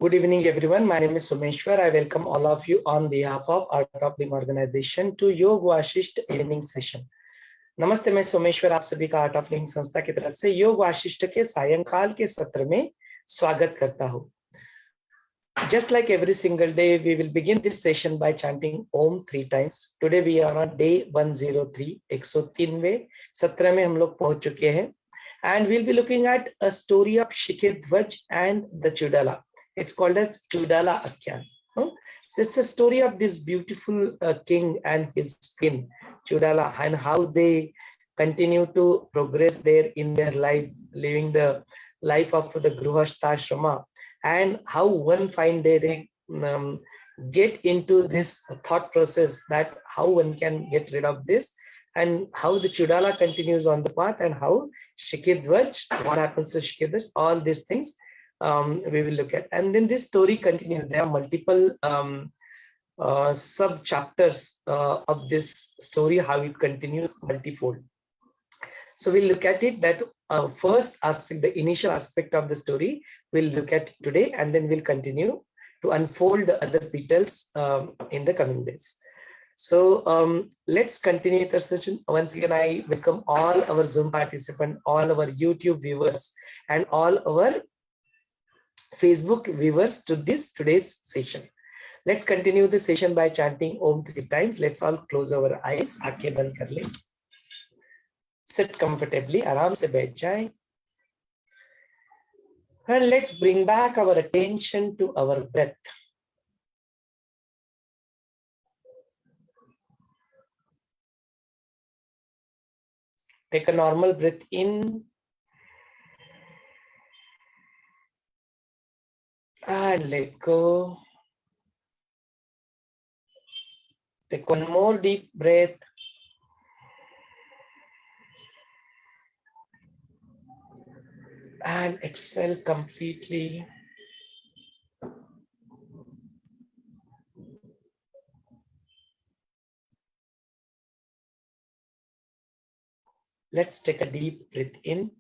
Good evening, everyone. My name is Someshwar. I welcome all of you on behalf of Art of Living Organization to Yog Vaashishtha evening session. नमस्ते, मैं सोमेश्वर आप सभी का art of living संस्था की तरफ से योग वाशिष्ठ के सायंकाल के सत्र में स्वागत करता हूँ. Just like every single day, we will begin this session by chanting Om 3 times. Today we are on day 103. 103वें सत्र में हम लोग पहुंच चुके हैं. And we'll be looking at a story of Shikidhwaj and the Chudala. It's called as Chudala Akhyan. So it's a story of this beautiful king and his queen, Chudala, and how they continue to progress there in their life, living the life of the Grihastha, and how one fine day they get into this thought process that how one can get rid of this, and how the Chudala continues on the path, and how Shikidhwaj, what happens to Shikidhwaj, all these things we will look at. And then this story continues. There are multiple sub chapters of this story, how it continues multifold. So we'll look at it. That first aspect, the initial aspect of the story, we'll look at today, and then we'll continue to unfold the other petals in the coming days. So let's continue with the session. Once again, I welcome all our Zoom participants, all our YouTube viewers, and all our Facebook viewers to today's session. Let's continue the session by chanting Om 3 times. Let's all close our eyes. आंखें बंद कर लें. Sit comfortably. आराम से बैठ जाएं. And let's bring back our attention to our breath. Take a normal breath in. And let go. Take one more deep breath. And exhale completely. Let's take a deep breath in.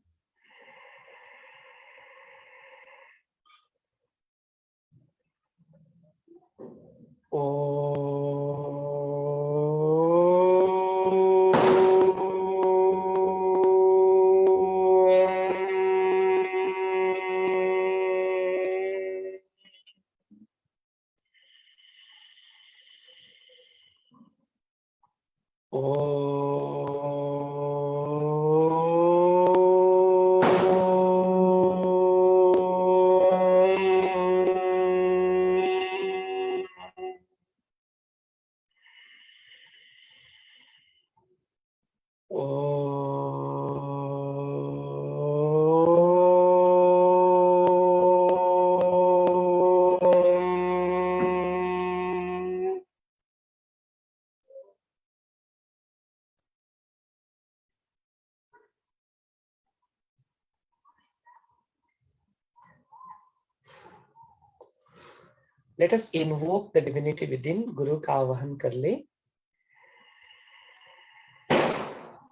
Let us invoke the divinity within. Guru का आवाहन कर ले.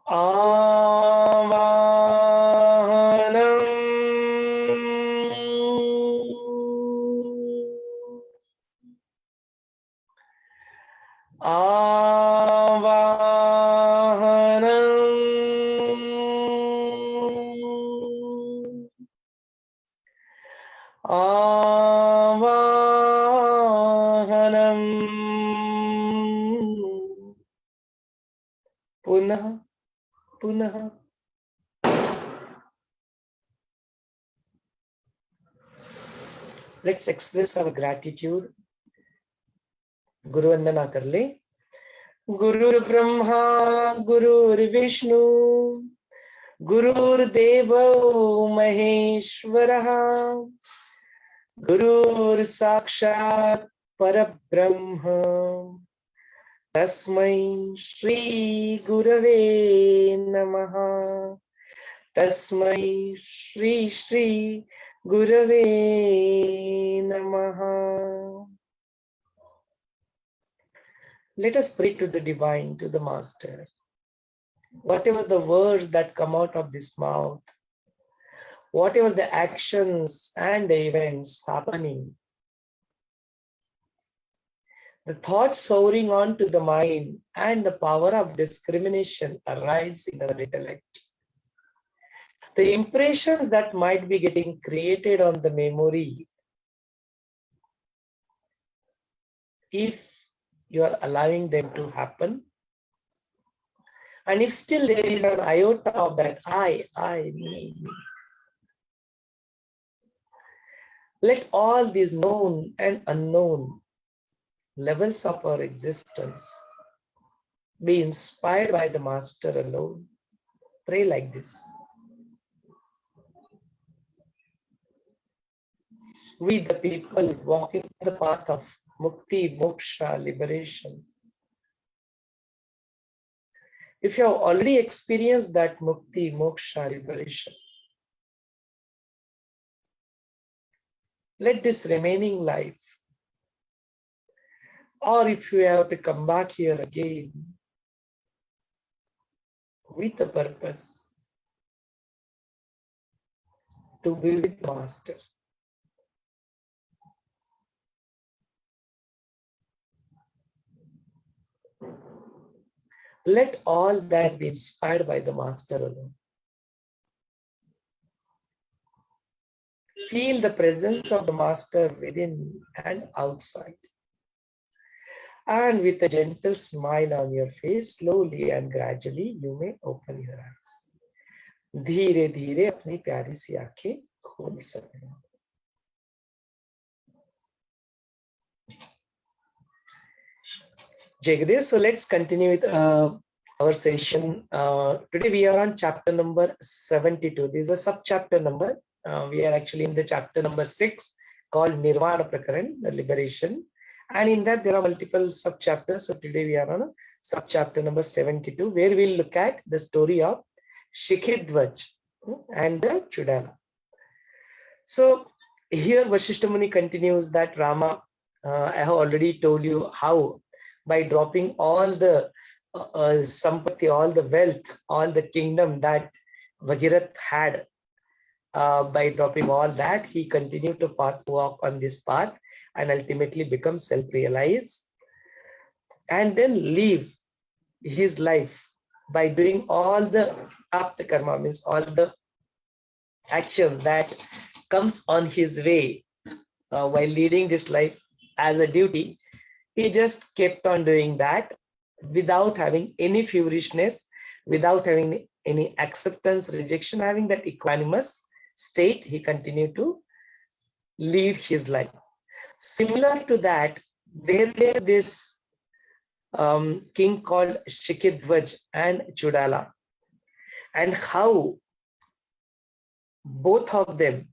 आवाहनम पुनः. Let's express our gratitude. Guru वंदना कर ले. गुरुर् ब्रह्मा गुरुर्विष्णु गुरुर्देवो महेश्वरः गुरुर्साक्षात् परब्रह्म तस्मै श्री गुरवे नमः. तस्मै श्री गुरवे नमः. Let us pray to the divine, to the master. Whatever the words that come out of this mouth, whatever the actions and the events happening The thoughts hovering on to the mind and the power of discrimination arise in our intellect. The impressions that might be getting created on the memory, if you are allowing them to happen, and if still there is an iota of that I, me, let all these known and unknown levels of our existence be inspired by the Master alone. Pray like this. We, the people walking the path of mukti, moksha, liberation. If you have already experienced that mukti, moksha, liberation, let this remaining life, or if you have to come back here again with a purpose to be with the Master. Let all that be inspired by the Master alone. Feel the presence of the Master within and outside. And with a gentle smile on your face, slowly and gradually, you may open your eyes. धीरे धीरे अपनी प्यारी सी आंखें खोल सकते हैं. Jagdev, so let's continue with our session. Today we are on chapter number 72. This is a sub-chapter number. We are actually in the chapter number 6 called Nirvan Prakaran, the liberation. And in that there are multiple sub-chapters. So today we are on a sub-chapter number 72, where we'll look at the story of Shikhidvaj and the Chudala. So here Vaashishtha Muni continues that Rama, I have already told you how by dropping all the sampati, all the wealth, all the kingdom that Bhagirath had, by dropping all that, he continued to walk on this path and ultimately become self-realized, and then live his life by doing all the apta karma, means all the actions that comes on his way while leading this life as a duty. He just kept on doing that without having any foolishness, without having any acceptance, rejection, having that equanimous state. He continued to lead his life. Similar to that, there were this king called Shikhidvaj and Chudala, and how both of them,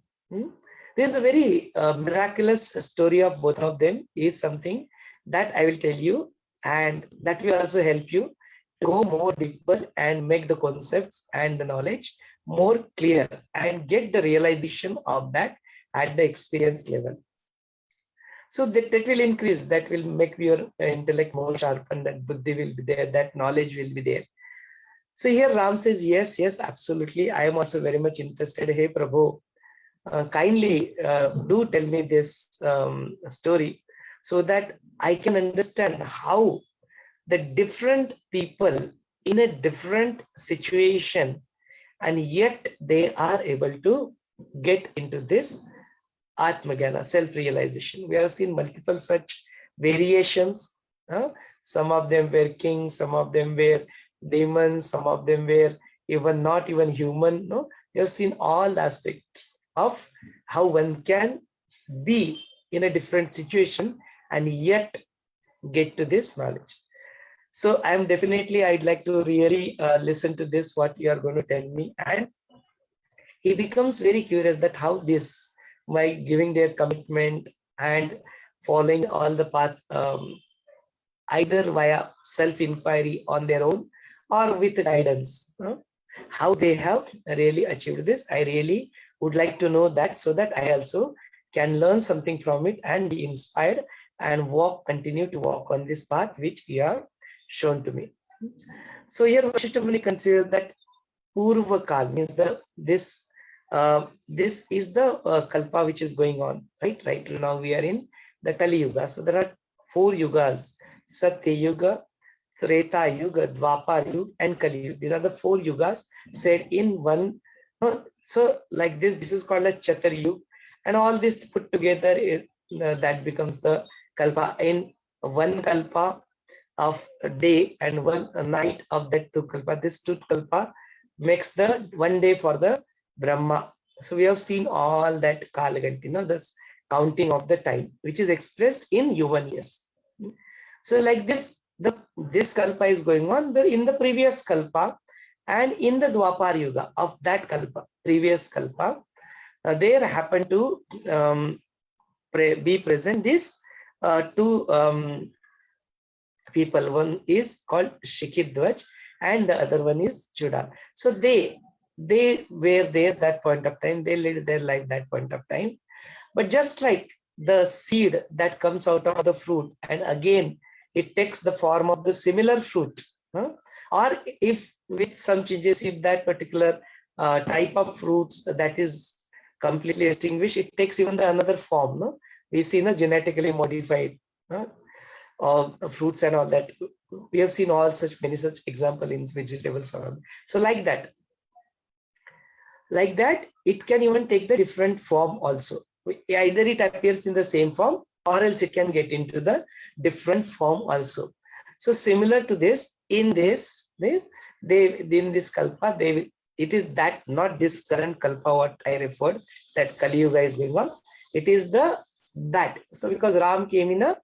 there's a very miraculous story of both of them is something that I will tell you, and that will also help you to go more deeper and make the concepts and the knowledge more clear and get the realization of that at the experience level. So that will increase, that will make your intellect more sharpened, that buddhi will be there, that knowledge will be there. So here Ram says, yes, absolutely. I am also very much interested. Hey Prabhu, kindly do tell me this story so that I can understand how the different people in a different situation, and yet they are able to get into this Atmagana, self-realization. We have seen multiple such variations. Some of them were kings, some of them were demons, some of them were even not even human. No, we have seen all aspects of how one can be in a different situation and yet get to this knowledge. So I'd like to really listen to this, what you are going to tell me. And he becomes very curious that how this, by giving their commitment and following all the path, either via self-inquiry on their own or with guidance, how they have really achieved this. I really would like to know that, so that I also can learn something from it and be inspired and continue to walk on this path which you have shown to me. So here Vaashishtha Muni considers that Purvakal means this is the Kalpa which is going on, right? Right now we are in the Kali Yuga. So there are four yugas: Satya Yuga, Treta Yuga, Dwapar Yuga, and Kali Yuga. These are the four yugas said in one. So like this is called as Chatur Yuga, and all this put together, that becomes the kalpa. In one kalpa of a day and one night of that two kalpa, this two kalpa makes the one day for the Brahma. So we have seen all that Kalaganti, this counting of the time, which is expressed in human years. So like this, this kalpa is going on in the previous kalpa, and in the Dwapar Yuga of that kalpa, previous kalpa, there happened to be present this two people. One is called Shikidwaj and the other one is Chudala. So they were there that point of time. They lived their life that point of time. But just like the seed that comes out of the fruit, and again it takes the form of the similar fruit, or if with some changes, if that particular type of fruits that is completely extinguished, it takes even the another form. We see genetically modified fruits and all that. We have seen all many such examples in vegetables. So like that, it can even take the different form also. Either it appears in the same form, or else it can get into the different form also. So similar to this, in this kalpa, it is that, not this current kalpa what I referred, that Kali Yuga is going on. It is that. So because Ram came in a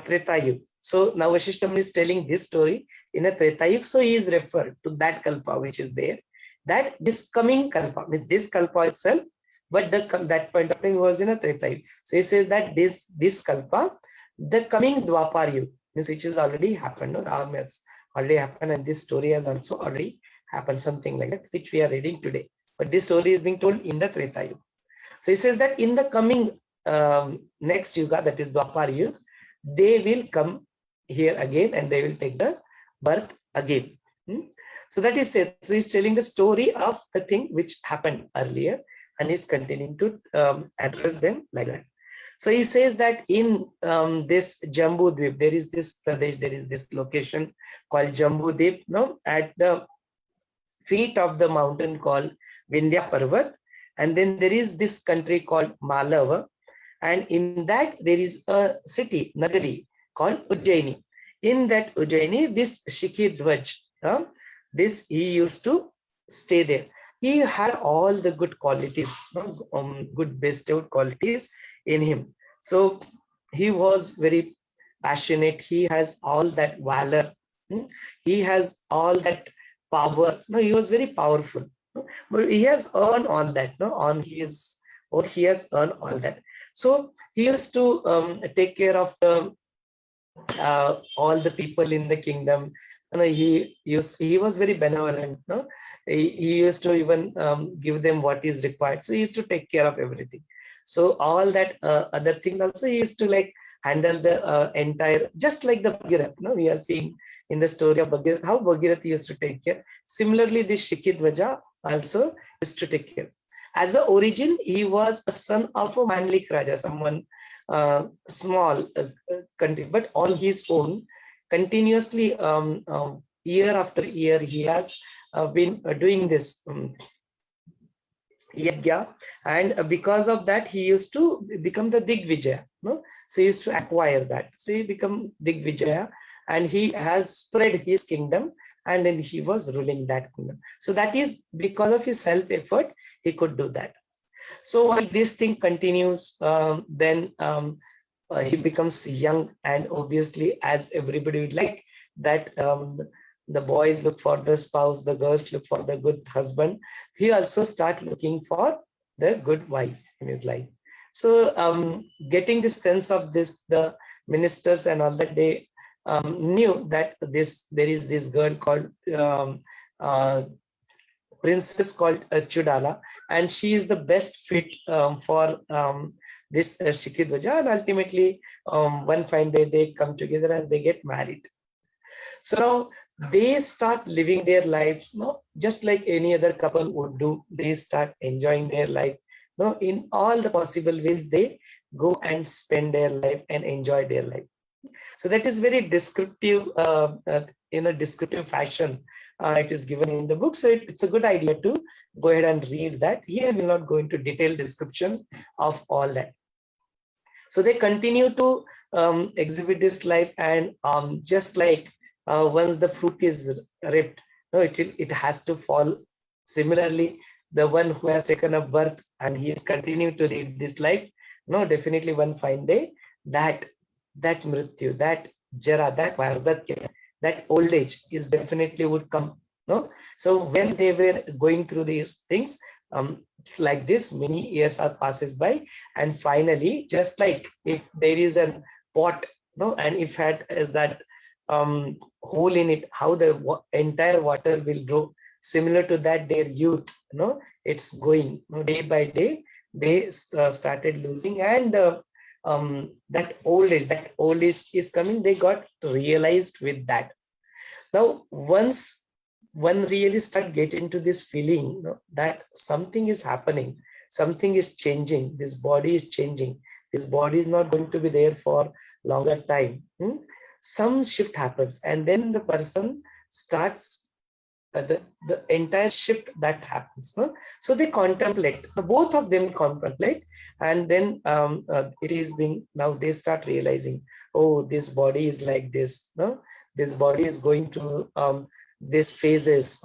Treta Yuga, so now Vashishtha is telling this story in a Treta Yuga, so he is referred to that kalpa which is there. That this coming kalpa means this kalpa itself, but that point of time was in a Treta Yuga. So he says that this kalpa, the coming Dwapar Yuga, means which has already happened. Ram has already happened, and this story has also already happened, something like that, which we are reading today. But this story is being told in the Treta Yuga. So he says that in the coming next Yuga, that is Dwapar Yuga, they will come here again and they will take the birth again. So that is it. So he's telling the story of the thing which happened earlier, and he's continuing to address them like that. So he says that in this Jambu Dweep, there is this Pradesh, there is this location called Jambu Dweep, at the feet of the mountain called Vindhya Purwardh, and then there is this country called Malava, and in that there is a city, Nagari, called Ujjaini. In that Ujjaini, this Shikidwaj, he used to stay there. He had all the good qualities, good bestowed qualities in him. So he was very passionate. He has all that valor. He has all that power. He was very powerful. But he has earned all that. He has earned all that. So he used to take care of the all the people in the kingdom. He was very benevolent. He used to even give them what is required. So he used to take care of everything. So all that other things also he used to handle the entire, just like the Bhagirath. We are seeing in the story of Bhagirath how Bhagirath used to take care. Similarly, this Shikidwaja also used to take care. As an origin, he was a son of a Mandlik Raja, someone small country, but on his own, continuously year after year, he has been doing this yajna, and because of that, he used to become the Digvijaya. So he used to acquire that. So he became Digvijaya, and he has spread his kingdom, and then he was ruling that kingdom. So that is because of his self-effort, he could do that. So while this thing continues, then he becomes young, and obviously, as everybody would like that, the boys look for the spouse, the girls look for the good husband. He also start looking for the good wife in his life. So getting the sense of this, the ministers and all that, they knew that there is this girl called princess called Chudala, and she is the best fit for this Shikidwaja, and ultimately one fine day they come together and they get married. So now they start living their life, just like any other couple would do. They start enjoying their life, in all the possible ways. They go and spend their life and enjoy their life. So that is very descriptive, in a descriptive fashion. It is given in the book, so it's a good idea to go ahead and read that. Here we will not go into detailed description of all that. So they continue to exhibit this life, and just like once the fruit is ripped, no, it has to fall. Similarly, the one who has taken a birth and he is continuing to lead this life, no, definitely one fine day that mrityu, that jara, that vardhakya, that old age is definitely would come. No, so when they were going through these things, it's like this, many years are passes by, and finally, just like if there is a pot, no, and if had is that hole in it, how the entire water will grow. Similar to that, their youth, it's going, day by day. They started losing, and that old age is coming. They got realized with that. Now, once one really start getting into this feeling, that something is happening, something is changing, this body is changing, this body is not going to be there for longer time. Some shift happens, and then the person starts the entire shift that happens. So they contemplate, both of them contemplate, and then it is being, now they start realizing, oh, this body is like this, this body is going through these phases,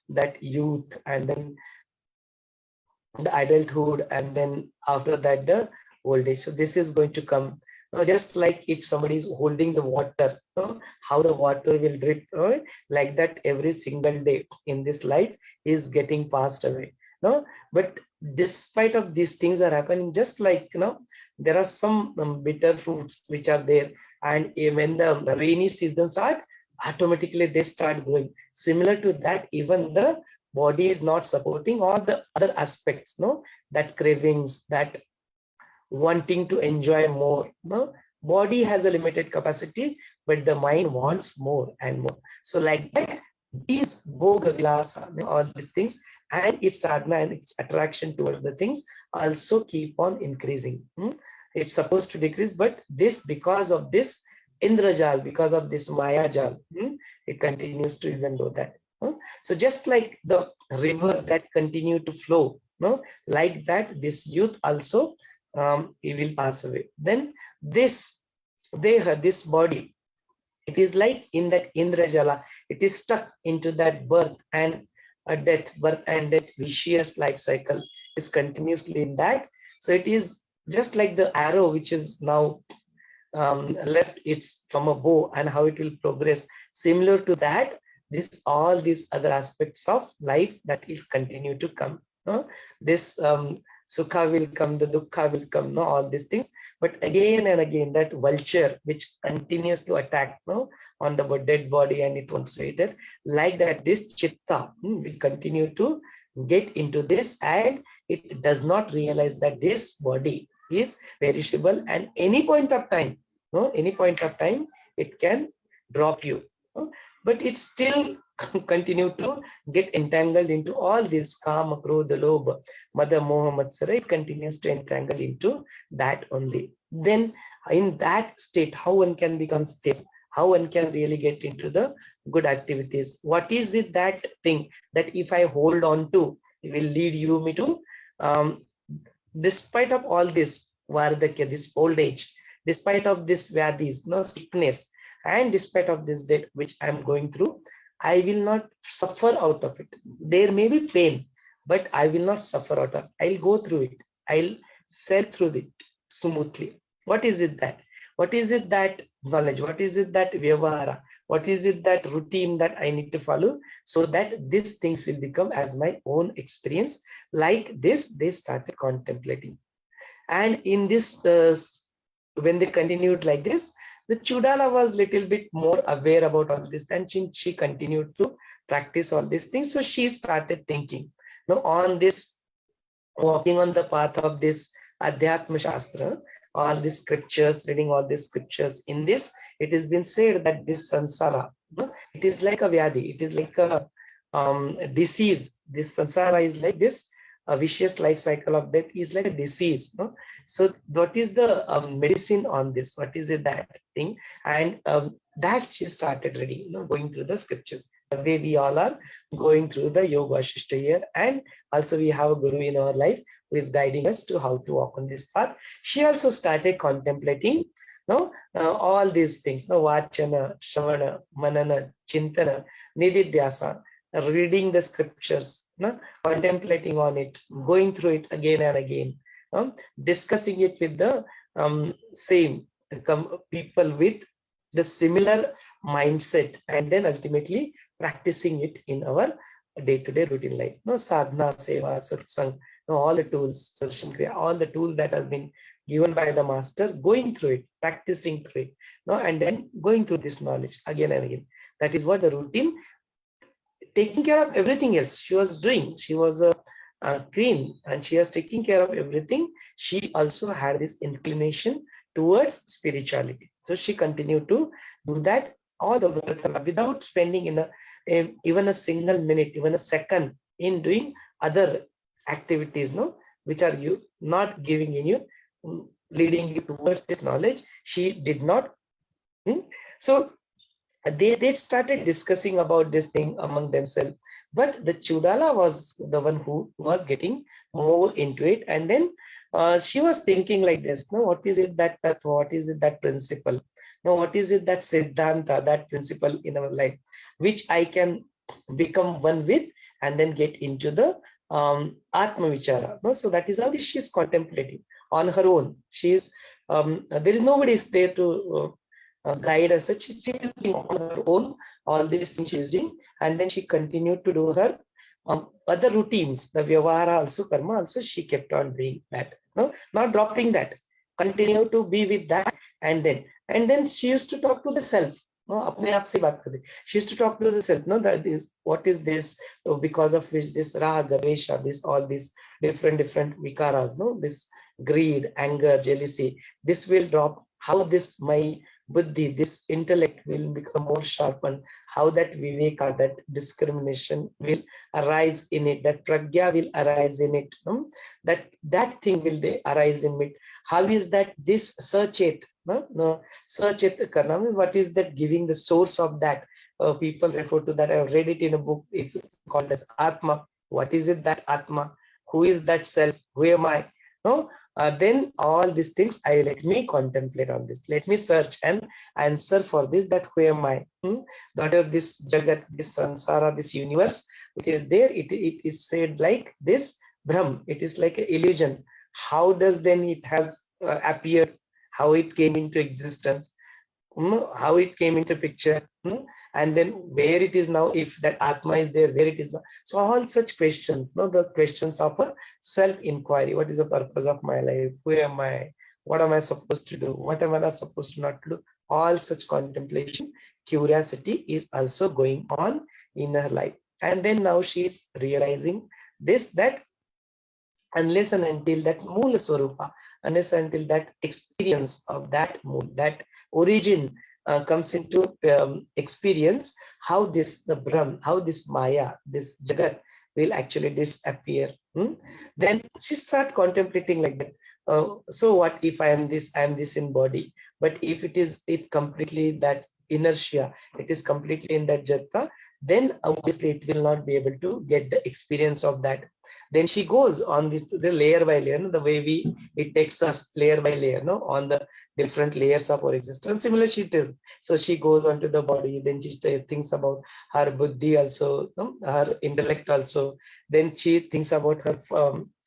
that youth, and then the adulthood, and then after that the old age. So this is going to come, just like if somebody is holding the water, how the water will drip, like that every single day in this life is getting passed away. But despite of these things are happening, just like there are some bitter fruits which are there, and when the rainy season start, automatically they start growing. Similar to that, even the body is not supporting all the other aspects, that cravings, that wanting to enjoy more. Body has a limited capacity, but the mind wants more and more. So like that, these bhoga vilasa, all these things, and its sadhana and its attraction towards the things also keep on increasing. It's supposed to decrease, but this, because of this indrajal, because of this maya jal, it continues to even do that. So just like the river that continue to flow, like that, this youth also it will pass away. Then this this body, it is like in that indrajala, it is stuck into that birth and birth and death vicious life cycle is continuously in that. So it is just like the arrow which is now left it's from a bow, and how it will progress. Similar to that, all these other aspects of life that will continue to come. This sukha will come, the dukkha will come, all these things. But again and again, that vulture which continues to attack on the dead body, and it wants to eat it, like that, this chitta will continue to get into this, and it does not realize that this body is perishable, and any point of time, it can drop you. But it still continue to get entangled into all this kama, krodha, lobha, mada, moha, matsara. It continues to entangle into that only. Then in that state, how one can become still, how one can really get into the good activities. What is it, that thing that if I hold on to, it will lead me to, despite of all this vardhakya, this old age, despite of this vyadis, sickness, and despite of this death which I am going through, I will not suffer out of it. There may be pain, but I will not suffer out of it. I'll go through it. I'll sail through it smoothly. What is it that? What is it that knowledge? What is it that vyavahara? What is it that routine that I need to follow, so that these things will become as my own experience? Like this, they started contemplating. And in this, when they continued like this, the Chudala was little bit more aware about all this, and she continued to practice all these things. So she started thinking, on this, walking on the path of this Adhyatma Shastra, all these scriptures, reading all these scriptures. In this, it has been said that this sansara, it is like a vyadi, it is like a disease. This sansara is like this a vicious life cycle of death is like a disease. No? So what is the medicine on this? What is it that thing? And that she started reading, going through the scriptures. The way we all are going through the Yog Vaashishtha here, and also we have a guru in our life who is guiding us to how to walk on this path. She also started contemplating all these things, Vachana, Shravana, Manana, Chintana, Nididhyasa, reading the scriptures, contemplating on it, going through it again and again, discussing it with the same people with the similar mindset, and then ultimately practicing it in our day-to-day routine life. Sadhana, seva, satsang, all the tools, all the tools that have been given by the master, going through it, practicing through it, and then going through this knowledge again and again. That is what the routine, taking care of everything else she was doing. She was a queen and she was taking care of everything. She also had this inclination towards spirituality. So she continued to do that all the way without spending even a single minute, even a second in doing other activities, which are you not giving in you, leading you towards this knowledge. She did not. So they started discussing about this thing among themselves, but the Chudala was the one who was getting more into it, and then she was thinking like this: what is it that what is it that principle? What is it that Siddhanta, that principle in our life, which I can become one with, and then get into the Atma Vichara. So that is how she's contemplating on her own. She's there is nobody there to guide us. She is doing on her own all these things she's doing, and then she continued to do her other routines, the vyavahara also, karma also, she kept on doing that. Not dropping that, continue to be with that, and then she used to talk to the self. अपने आप से बात करे. She used to talk to the self. That is, what is this? Because of which this raga, vesha, this all these different vikaras, this greed, anger, jealousy, this will drop. How this my buddhi, this intellect will become more sharpened. How that viveka, that discrimination will arise in it. That pragya will arise in it. That thing will arise in it. How is that this sachet? Sachet karna. What is that giving the source of that? People refer to that. I have read it in a book. It's called as Atma. What is it that Atma? Who is that self? Who am I? Then all these things, let me contemplate on this. Let me search and answer for this, that who am I? That of this Jagat, this Sansara, this universe, which is there, it is said like this Brahm. It is like an illusion. How does then it has appeared? How it came into existence? How it came into picture? And then where it is now, if that Atma is there, where it is now. So all such questions, the questions of a self-inquiry. What is the purpose of my life? Who am I? What am I supposed to do? What am I not supposed to not do? All such contemplation, curiosity is also going on in her life. And then now she is realizing this, that unless and until that Moola Swarupa, unless and until that experience of that mool, that origin comes into experience, how this, the Brahm, how this Maya, this Jagat will actually disappear. Then she starts contemplating like that. So what if I am this in body? But if it's completely that inertia, it is completely in that Jata, then obviously it will not be able to get the experience of that. Then she goes on the layer by layer, the way it takes us layer by layer, on the different layers of our existence. Similar she is. So she goes onto the body, then she thinks about her buddhi also, her intellect also. Then she thinks about her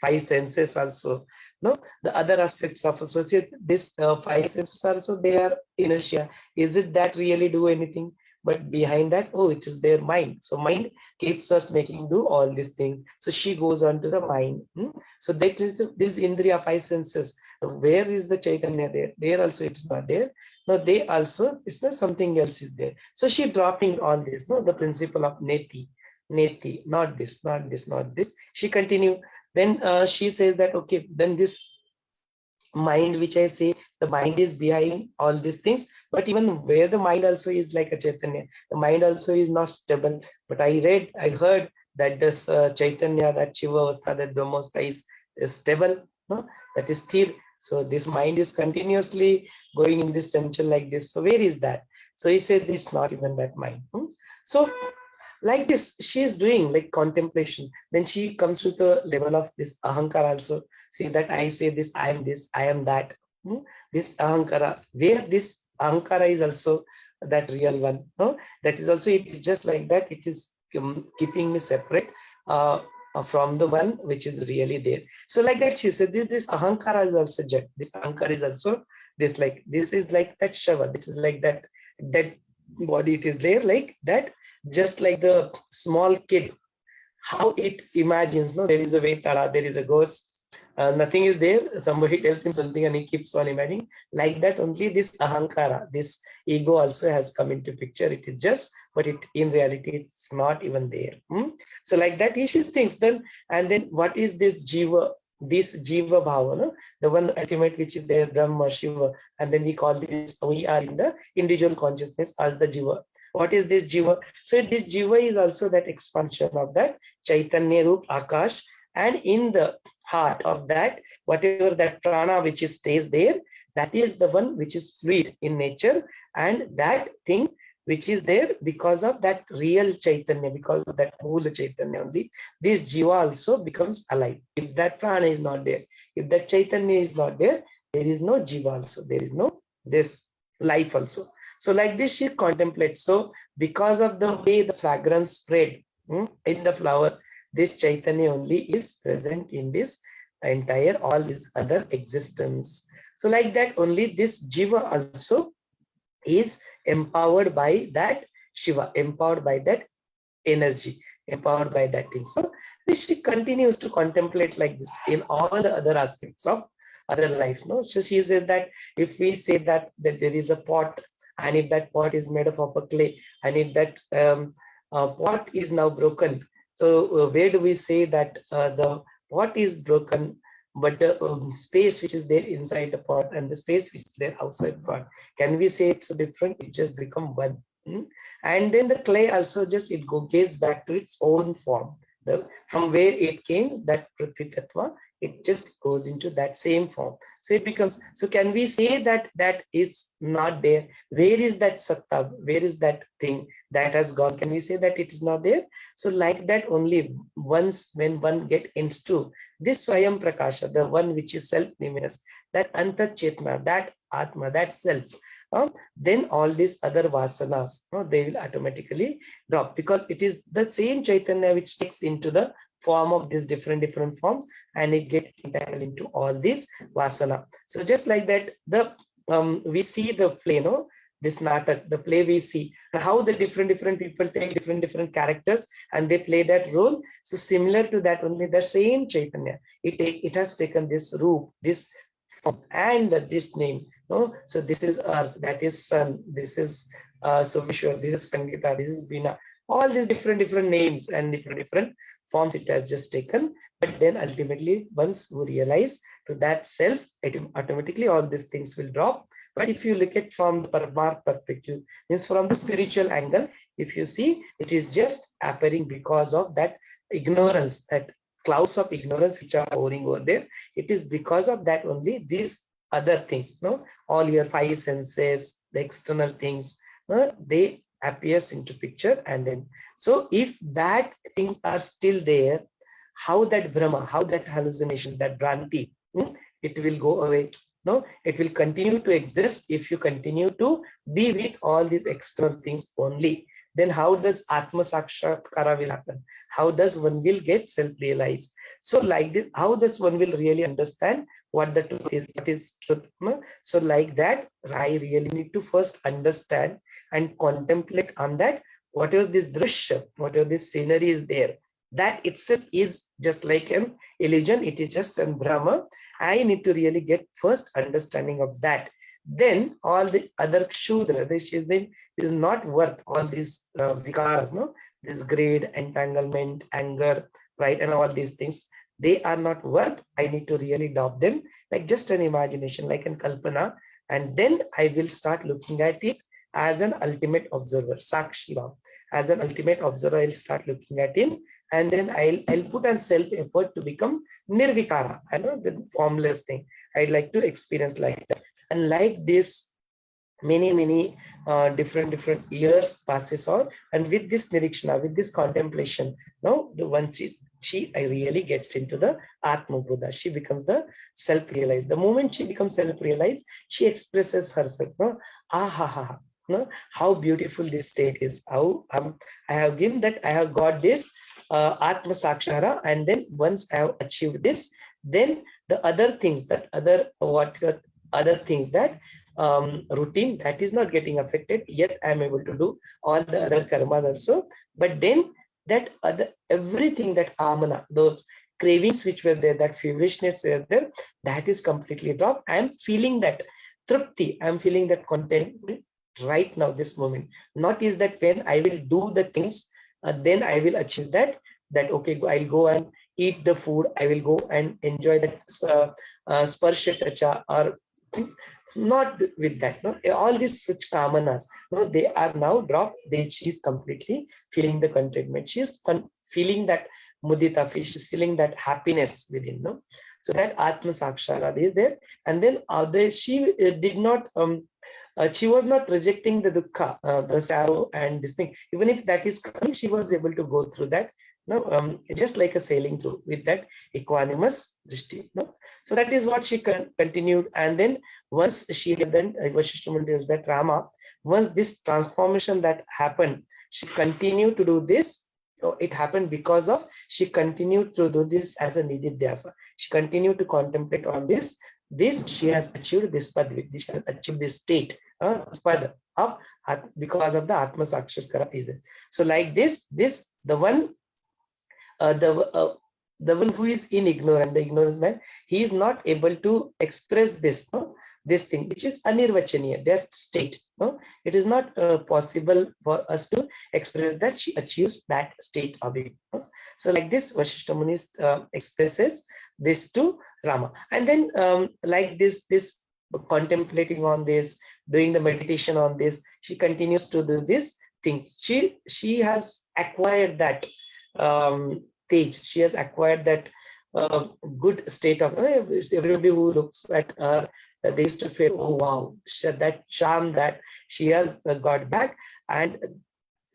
five senses also. The other aspects of associate, this five senses also, they are inertia. Is it that really do anything? But behind that, it is their mind. So mind keeps us making do all these things. So she goes on to the mind. So that is this Indriya, five senses. Where is the Chaitanya there? There also it's not there. No, they also, it's not, something else is there. So she dropping all this, the principle of neti, not this, not this, not this. She continue. Then she says that, okay, then this mind, which I say, the mind is behind all these things, but even where the mind also is like a Chaitanya, the mind also is not stable. But I heard that this Chaitanya, that Shiva Avastha, that Brahmavastha is stable, no? That is sthir. So this mind is continuously going in this tension like this. So where is that? So he said it's not even that mind. So like this, she is doing like contemplation. Then she comes to the level of this ahankara also. See that I say this, I am that. This ahankara, where this ahankara is also that real one. That is also, it is just like that. It is keeping me separate from the one which is really there. So like that, she said this ahankara is also jet. This ahankara is also this, like this is like that shava. This is like that dead body. It is there like that. Just like the small kid, how it imagines, no, there is a Vetara, there is a ghost, nothing is there, somebody tells him something and he keeps on imagining. Like that only this ahankara, this ego also has come into picture. It is just, but it in reality it's not even there. So like that he thinks then, and then what is this jiva? This jiva bhava, no? The one ultimate which is there, Brahma, Shiva, and then we call this, we are in the individual consciousness as the jiva. What is this jiva? So this jiva is also that expansion of that Chaitanya Roop Akash, and in the heart of that, whatever that prana which is stays there, that is the one which is fluid in nature, and that thing which is there because of that real Chaitanya, because of that Moola Chaitanya only, this jiva also becomes alive. If that prana is not there, if that Chaitanya is not there, there is no jiva also, there is no this life also. So like this she contemplates. So because of the way the fragrance spread in the flower, this Chaitanya only is present in this entire, all this other existence. So like that only this jiva also is empowered by that Shiva, empowered by that energy, empowered by that thing. So this she continues to contemplate like this in all the other aspects of other life. No, so she says that if we say that there is a pot, and if that pot is made of a clay, and if that pot is now broken, so where do we say that the pot is broken, but the space which is there inside the pot and the space which is there outside the pot, can we say it's different? It just become one. And then the clay also just it goes back to its own form. From where it came, that Prithvi Tattva, it just goes into that same form. So it becomes, so can we say that that is not there? Where is that satta? Where is that thing that has gone? Can we say that it is not there? So like that only once when one get into this Swayam Prakasha, the one which is self-luminous, that Anta Chetna, that Atma, that self, then all these other vasanas, they will automatically drop, because it is the same Chaitanya which takes into the form of these different forms, and it gets entangled into all these vasana. So just like that, the we see the play, this natak, the play we see, how the different people take different characters and they play that role. So similar to that only, the same Chaitanya, it has taken this roop, this form, and this name. So this is earth, that is sun, this is Someshwar, this is Sangeeta, this is Bina. All these different names and different forms it has just taken. But then ultimately, once we realize to that self, automatically all these things will drop. But if you look at from the Paramarth perspective, means from the spiritual angle, if you see, it is just appearing because of that ignorance, that clouds of ignorance which are pouring over there. It is because of that only these other things, all your five senses, the external things, they appears into picture. And then, so if that things are still there, how that Brahma, how that hallucination, that Bhranti, it will go away. It will continue to exist if you continue to be with all these external things only. Then how does Atma Sakshatkara will happen? How does one will get self-realized? So like this, how does one will really understand what the truth is, what is truth? So like that, I really need to first understand and contemplate on that, whatever this drishya, whatever this scenery is there, that itself is just like an illusion. It is just an Brahma. I need to really get first understanding of that. Then all the other Shudra, this is not worth all these vikaras, this greed, entanglement, anger, right, and all these things. They are not worth. I need to really drop them, like just an imagination, like an kalpana, and then I will start looking at it as an ultimate observer, Sakshi Bhav. As an ultimate observer, I'll start looking at him, and then I'll put on self effort to become nirvikara. I know the formless thing. I'd like to experience like that. And like this, many different years passes on, and with this nirikshana, with this contemplation, now the one she really gets into the Atma Buddha. She becomes the self-realized. The moment she becomes self-realized, she expresses herself. No? Ah ha ha ha. No? How beautiful this state is. How I have given that, I have got this Atma Sakshara, and then once I have achieved this, then the other things, that other things that routine, that is not getting affected, yet I am able to do all the other karmas also. But then that other everything, that amana, those cravings which were there, that feverishness were there, that is completely dropped. I am feeling that trupti, I am feeling that contentment right now, this moment. Not is that when I will do the things, then I will achieve that okay, I'll go and eat the food, I will go and enjoy that sparsha tacha or things. Not with that. No, all these such kamanas, no, they are now dropped. She is completely feeling the contentment. She is feeling that mudita, she is feeling that happiness within. No, so that Atma Sakshara is there, and then she did not. She was not rejecting the dukkha, the sorrow, and this thing. Even if that is coming, she was able to go through that. No, just like a sailing through with that equanimous drishti. No, so that is what she continued. And then once she then Vaashishtha Muni tells that Rama, once this transformation that happened, she continued to do this. So it happened because of she continued to do this as a nididhyasa. She continued to contemplate on this. This she has achieved this padvi. She has achieved this state, pada of because of the Atma Sakshara is there. So like this the one. The one who is in ignorance, the ignorance man, he is not able to express this, no? This thing which is anirvachaniya, that state. No? It is not possible for us to express that she achieves that state of it. No? So like this, Vaashishtha Muni expresses this to Rama, and then like this contemplating on this, doing the meditation on this, she continues to do these things. She has acquired that. She has acquired that good state of everybody who looks at her, they used to feel, oh wow, that charm that she has got back, and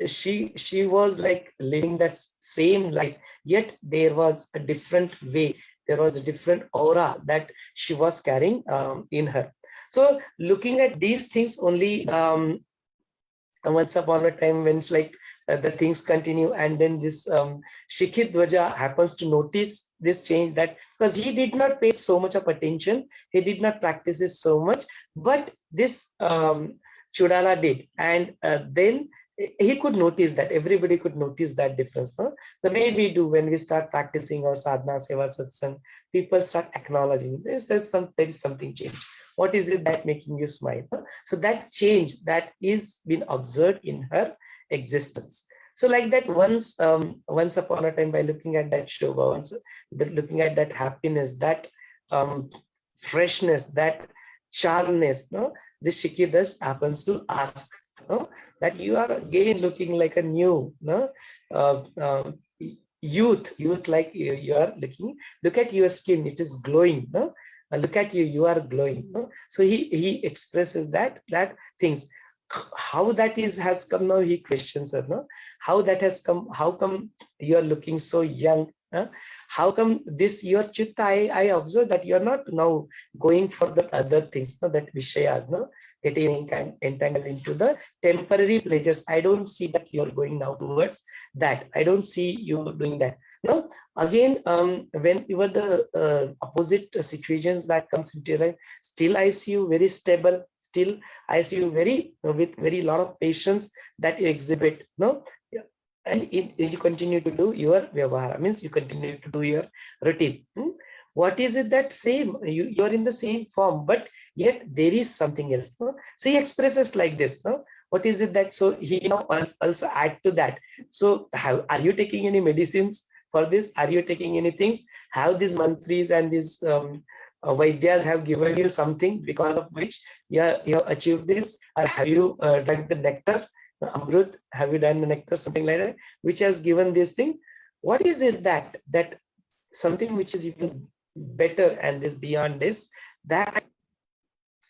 she was like living that same life, yet there was a different way, there was a different aura that she was carrying in her. So looking at these things only, once upon a time, when it's like the things continue, and then this Shikhit Dwaja happens to notice this change, that because he did not pay so much of attention, he did not practice this so much, but this Chudala did, and then he could notice that, everybody could notice that difference. No? The way we do when we start practicing our sadhana, seva, satsang, people start acknowledging there is something changed. What is it that making you smile? So that change that is been observed in her existence. So like that, once upon a time, by looking at that shobha, looking at that happiness, that freshness, that charmness, no, this Shikidash happens to ask, no, that you are again looking like a new, no, youth, like you are looking. Look at your skin; it is glowing, no. Look at you; you are glowing. No? So he expresses that things. How that has come now, he questions her. No? How that has come? How come you are looking so young? Huh? How come this your chitta? I observe that you are not now going for the other things, no, that vishayas, no, getting entangled into the temporary pleasures. I don't see that you are going now towards that. I don't see you doing that. No, again, when you are the opposite situations that comes into your life, still I see you very stable. Still, I see you with very lot of patience that you exhibit. No. And you continue to do your vyavahara, means you continue to do your routine. What is it that same? You are in the same form, but yet there is something else. No? So he expresses like this. No? What is it that? So he now also add to that. So are you taking any medicines for this? Are you taking any things? Have these mantris and these Vaidyas have given you something because of which you have achieved this, or have you drank the nectar, Amrut, have you done the nectar, something like that, which has given this thing? What is it that something which is even better and this beyond this, that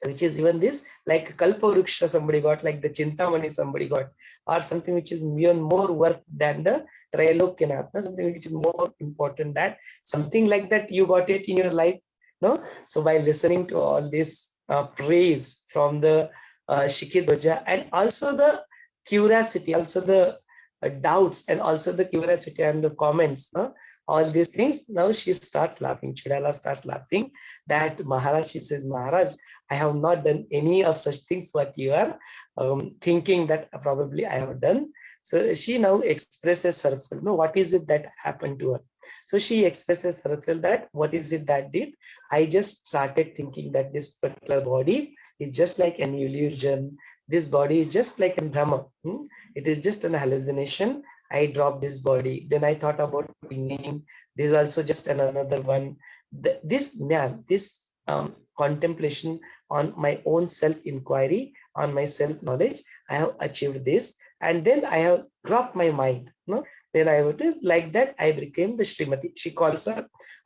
which is even this, like Kalpavruksha somebody got, like the Chintamani somebody got, or something which is even more worth than the Trailokyanatma, something which is more important, that something like that you got it in your life, no? So by listening to all this praise from the Shikidvaja, and also the curiosity, also the doubts, and also the curiosity and the comments, no? All these things, now she starts laughing. Chudala starts laughing that Maharaj, she says, Maharaj, I have not done any of such things what you are thinking that probably I have done. So she now expresses herself. No, what is it that happened to her? So she expresses herself that what is it that did? I just started thinking that this particular body is just like an illusion. This body is just like a Brahma. It is just an hallucination. I dropped this body. Then I thought about name. This is also just another one. This contemplation on my own self-inquiry, on my self-knowledge, I have achieved this, and then I have dropped my mind. No, then I would, like that I became the Shrimati. She calls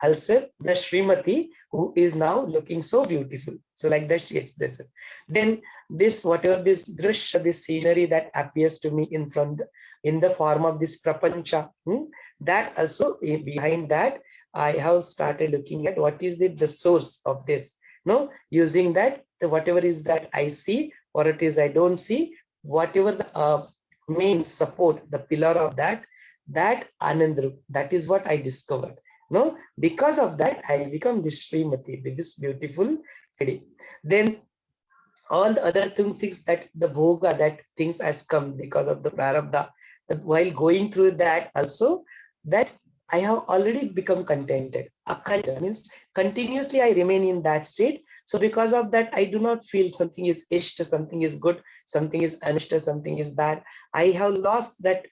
herself the Shrimati, who is now looking so beautiful. So like that she expresses. Then this, whatever this drishya, this scenery that appears to me in front, in the form of this prapancha, that also behind that I have started looking at what is the source of this. No, using that, whatever is that I see, or it is I don't see, whatever the main support, the pillar of that Anandru, that is what I discovered. No, because of that I become this Srimati, this beautiful lady. Then all the other things that the bhoga, that things has come because of the prarabdha, that while going through that also, that I have already become contented. Akhanda means continuously I remain in that state. So because of that, I do not feel something is ishta, something is good, something is anishta, something is bad. I have lost that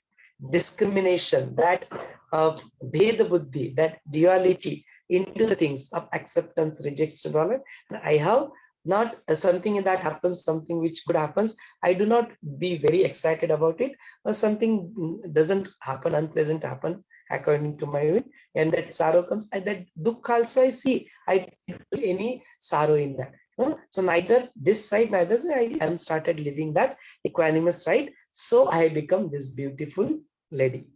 discrimination, that bheda buddhi, that duality into the things of acceptance, rejection, all that. I have not something that happens, something which good happens, I do not be very excited about it, or something doesn't happen, unpleasant happen according to my will, and that sorrow comes, and that dukkha also I see, I don't feel any sorrow in that. So neither this side, neither side, I am started living that equanimous side. So I become this beautiful lady.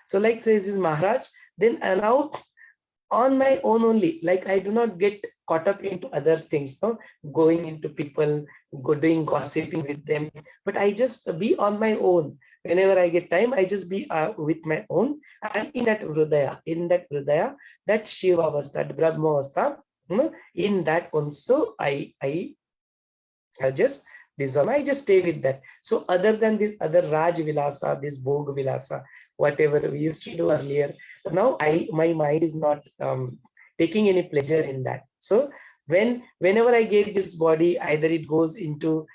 So like says this Maharaj, then now on my own only, like I do not get caught up into other things, going into people, doing gossiping with them, but I just be on my own. Whenever I get time, I just be with my own, and in that hridaya, that Shiva Avastha, that Brahma Avastha, in that also I just dissolve. I just stay with that. So other than this other Raj Vilasa, this Bhog Vilasa, whatever we used to do earlier, now my mind is not taking any pleasure in that. So whenever I get this body, either it goes into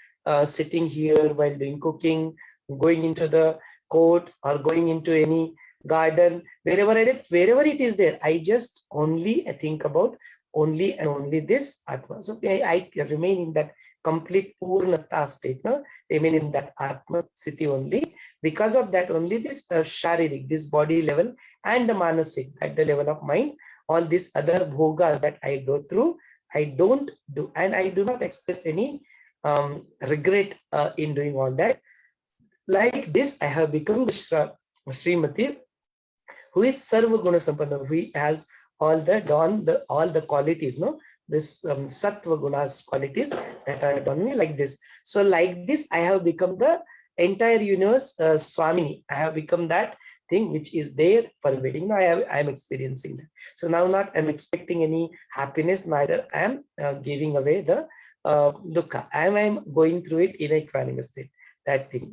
sitting here while doing cooking, going into the court, or going into any garden, wherever it is there, I just only think about only and only this Atma. So I remain in that complete Purnata state, remain in that Atma Sthiti only. Because of that, only this Sharirik, this body level, and the Manasik, at the level of mind, all these other bhogas that I go through, I don't do, and I do not express any regret in doing all that. Like this, I have become the Srimati, who is Sarva Guna Sampanna, who has all the qualities, this Sattva Gunas qualities that are done me like this. So like this, I have become the entire universe Swamini. I have become that thing which is there pervading. Now I am experiencing that. So now not I'm expecting any happiness, neither I am giving away the dukkha. I am going through it in a equanimous state. That thing,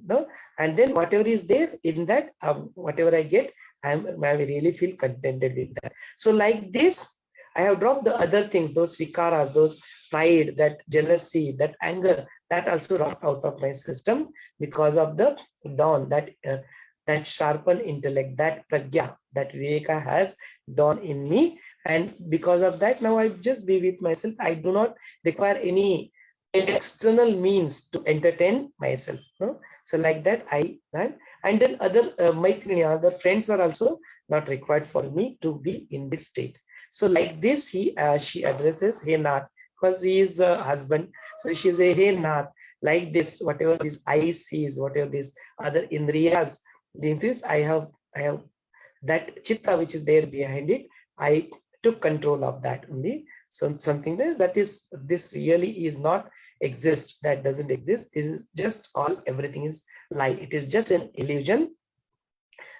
and then whatever is there in that, whatever I get, I really feel contented with that. So like this, I have dropped the other things, those vikaras, those pride, that jealousy, that anger, that also dropped out of my system because of the dawn, that sharpened intellect, that pragya, that viveka has dawned in me. And because of that, now I just be with myself. I do not require any external means to entertain myself. No? So like that, right? And then other Maitrini, other friends are also not required for me to be in this state. So like this, she addresses Hey Nath, because he is a husband. So she says, Hey Nath, like this, whatever this eye sees, whatever this other indriyas, this I have that chitta which is there behind it. I took control of that only. So something that is this really is not exist, that doesn't exist. This is just all, everything is lie. It is just an illusion.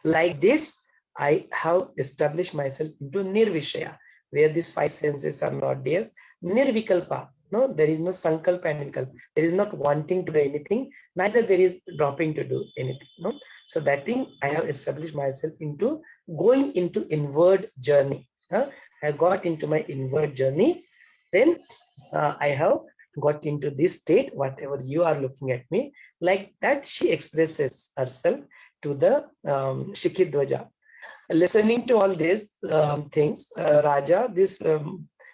Like this, I have established myself into nirvishaya, where these five senses are not there. Nirvikalpa. No, there is no sankalpa and vikalpa. There is not wanting to do anything, neither there is dropping to do anything. No, so that thing I have established myself into going into inward journey. I got into my inward journey. Then I have got into this state, whatever you are looking at me, like that she expresses herself to the Shikidwaja. Listening to all these things, Raja, this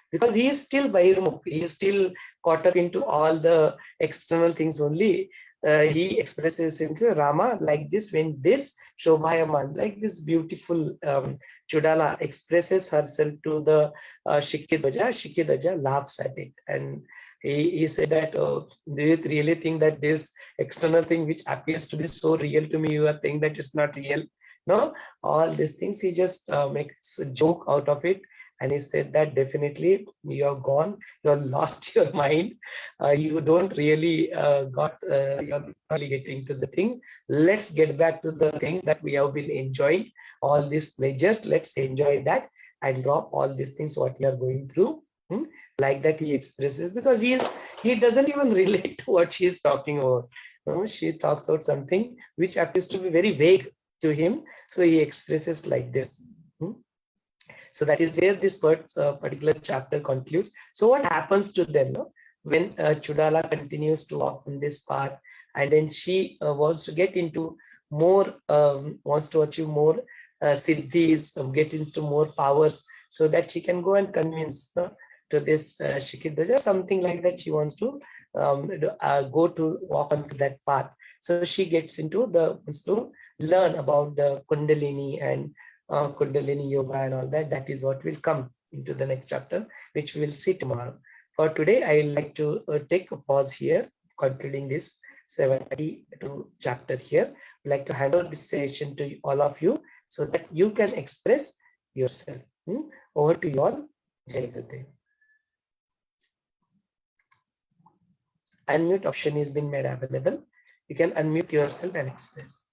because he is still Bahirmukh, he is still caught up into all the external things only. He expresses himself, Rama, like this, when this Shobhayaman, like this beautiful Chudala expresses herself to the Shikidwaja, Shikidwaja laughs at it. And he said that, oh, do you really think that this external thing which appears to be so real to me, you are saying that it's not real? No, all these things he just makes a joke out of it. And he said that definitely you have gone, you have lost your mind. You don't really you're not really getting to the thing. Let's get back to the thing that we have been enjoying, all these pleasures. Let's enjoy that and drop all these things what we are going through. Like that he expresses, because he doesn't even relate to what she is talking about. She talks about something which appears to be very vague to him, so he expresses like this. So that is where this particular chapter concludes. So what happens to them, no? When Chudala continues to walk on this path, and then she wants to get into more, wants to achieve more siddhis, get into more powers, so that she can go and convince to this Shikidwaja, something like that. She wants to go to walk onto that path. So she gets into wants to learn about the Kundalini and Kundalini Yoga and all that. That is what will come into the next chapter, which we will see tomorrow. For today, I would like to take a pause here, concluding this 72 chapter here. I'd like to hand over this session to all of you so that you can express yourself. Over to you all. Jai Gurudev. Unmute option is being made available. You can unmute yourself and express.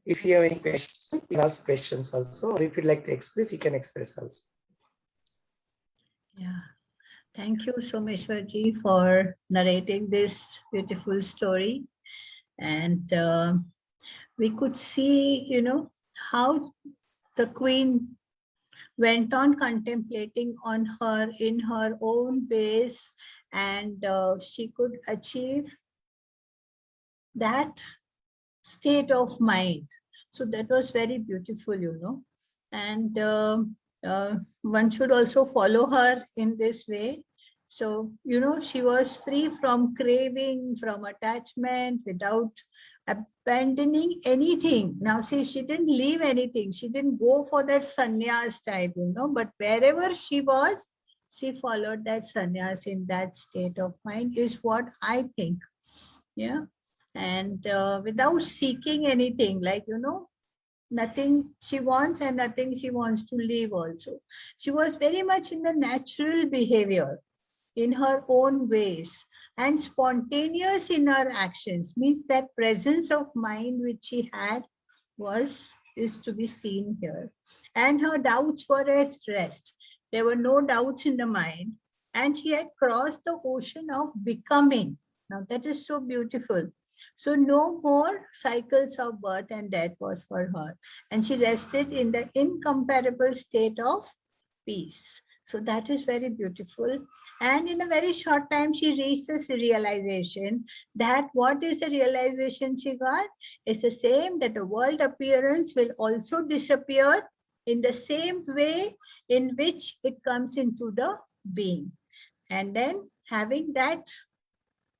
If you have any questions, you can ask questions also, or if you'd like to express, you can express also. Yeah. Thank you, Someshwarji, for narrating this beautiful story. And we could see, how the queen went on contemplating on her in her own ways, and she could achieve that state of mind. So that was very beautiful, and one should also follow her in this way. So, she was free from craving, from attachment, without abandoning anything. Now, see, she didn't leave anything. She didn't go for that sannyas type, but wherever she was, she followed that sannyas in that state of mind, is what I think. Yeah. And without seeking anything, like, nothing she wants and nothing she wants to leave also. She was very much in the natural behavior, in her own ways, and spontaneous in her actions. Means that presence of mind which she had is to be seen here. And her doubts were at rest. There were no doubts in the mind, and she had crossed the ocean of becoming. Now that is so beautiful. So no more cycles of birth and death was for her. And she rested in the incomparable state of peace. So that is very beautiful. And in a very short time, she reached this realization that what is the realization she got? It's the same, that the world appearance will also disappear in the same way in which it comes into the being. And then having that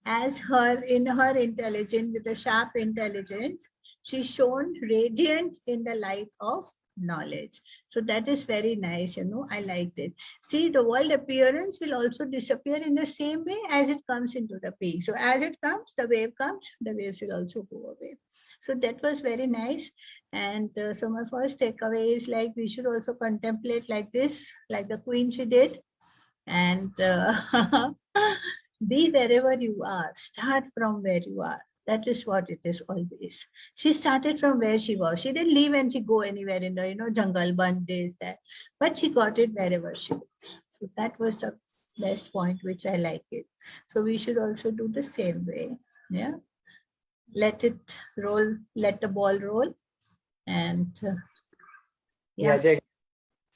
as her, in her intelligence, with a sharp intelligence, she shone radiant in the light of knowledge. So that is very nice, you know, I liked it. See, the world appearance will also disappear in the same way as it comes into the peak. So as it comes, the waves will also go away. So that was very nice. And so my first takeaway is like, we should also contemplate like this, like the Queen she did. And be wherever you are, start from where you are. That is what it is always. She started from where she was. She didn't leave and she go anywhere in the, you know, jungle, one days that, but she got it wherever she was. So that was the best point, which I like it. So we should also do the same way. Yeah. Let it roll, let the ball roll. And yeah, Jay.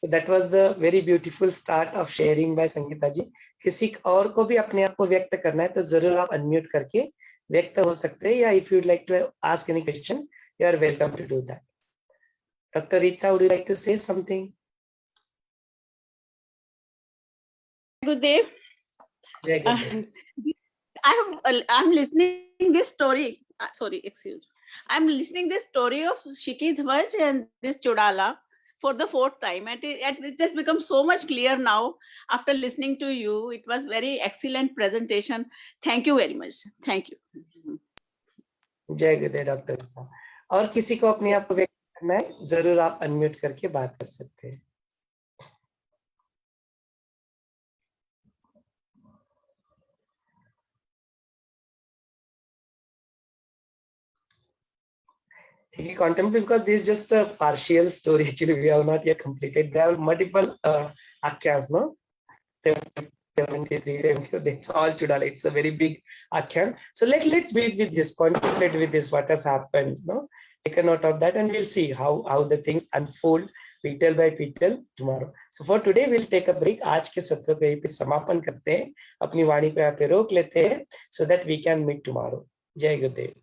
So that was the very beautiful start of sharing by Sangeeta जी. किसी और को भी अपने आप को व्यक्त करना है तो जरूर आप अनम्यूट करके व्यक्त हो सकते हैं, या if you'd like to ask any question, you are welcome to do that. Dr. Rita, would you like to say something? Good day. I'm listening this story. Sorry, excuse. I'm listening this story of Shiki Dhwaj and this Chudala for the fourth time, and it has become so much clear now after listening to you. It was very excellent presentation. Thank you very much. Thank you. जय गुरुदेव doctor Rita. और किसी को अपने आप को व्यक्त करना है, जरूर आप अनम्यूट करके बात कर सकते हैं. ठीक है, contemplate, because this is just a partial story. Actually, we have not yet completed. There are multiple akhyans, no? 73, 70, that's all Chudala. It's a very big akhyan. So let's be with this, contemplate with this, what has happened, no? Take a note of that, and we'll see how the things unfold petal by petal tomorrow. So for today, we'll take a break. आज के सत्र को यहीं पे समापन करते हैं, अपनी वाणी पे यहाँ पे रोक लेते हैं, so that we can meet tomorrow. जय गुरुदेव.